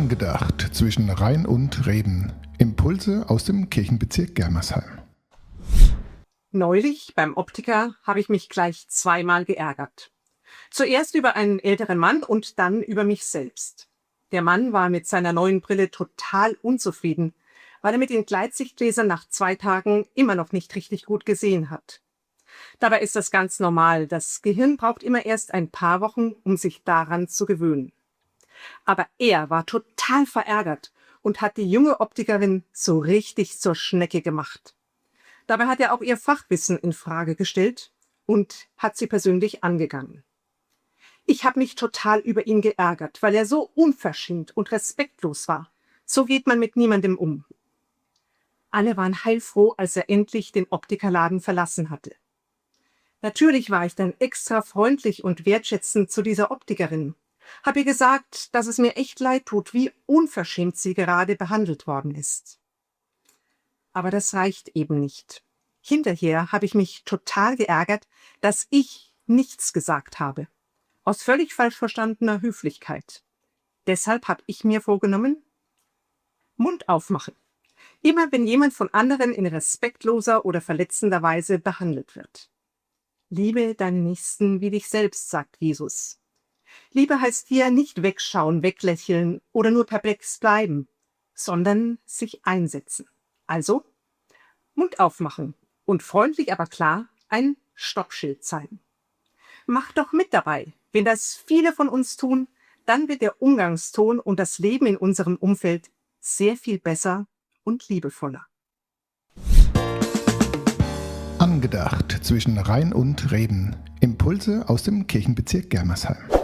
Angedacht zwischen Rhein und Reden. Impulse aus dem Kirchenbezirk Germersheim. Neulich beim Optiker habe ich mich gleich zweimal geärgert. Zuerst über einen älteren Mann und dann über mich selbst. Der Mann war mit seiner neuen Brille total unzufrieden, weil er mit den Gleitsichtgläsern nach 2 Tagen immer noch nicht richtig gut gesehen hat. Dabei ist das ganz normal. Das Gehirn braucht immer erst ein paar Wochen, um sich daran zu gewöhnen. Aber er war total verärgert und hat die junge Optikerin so richtig zur Schnecke gemacht. Dabei hat er auch ihr Fachwissen in Frage gestellt und hat sie persönlich angegangen. Ich habe mich total über ihn geärgert, weil er so unverschämt und respektlos war. So geht man mit niemandem um. Alle waren heilfroh, als er endlich den Optikerladen verlassen hatte. Natürlich war ich dann extra freundlich und wertschätzend zu dieser Optikerin. Habe ihr gesagt, dass es mir echt leid tut, wie unverschämt sie gerade behandelt worden ist. Aber das reicht eben nicht. Hinterher habe ich mich total geärgert, dass ich nichts gesagt habe. Aus völlig falsch verstandener Höflichkeit. Deshalb habe ich mir vorgenommen, Mund aufmachen. Immer wenn jemand von anderen in respektloser oder verletzender Weise behandelt wird. Liebe deinen Nächsten wie dich selbst, sagt Jesus. Liebe heißt hier nicht wegschauen, weglächeln oder nur perplex bleiben, sondern sich einsetzen. Also Mund aufmachen und freundlich, aber klar ein Stoppschild zeigen. Mach doch mit dabei. Wenn das viele von uns tun, dann wird der Umgangston und das Leben in unserem Umfeld sehr viel besser und liebevoller. Angedacht zwischen Rhein und Reden. Impulse aus dem Kirchenbezirk Germersheim.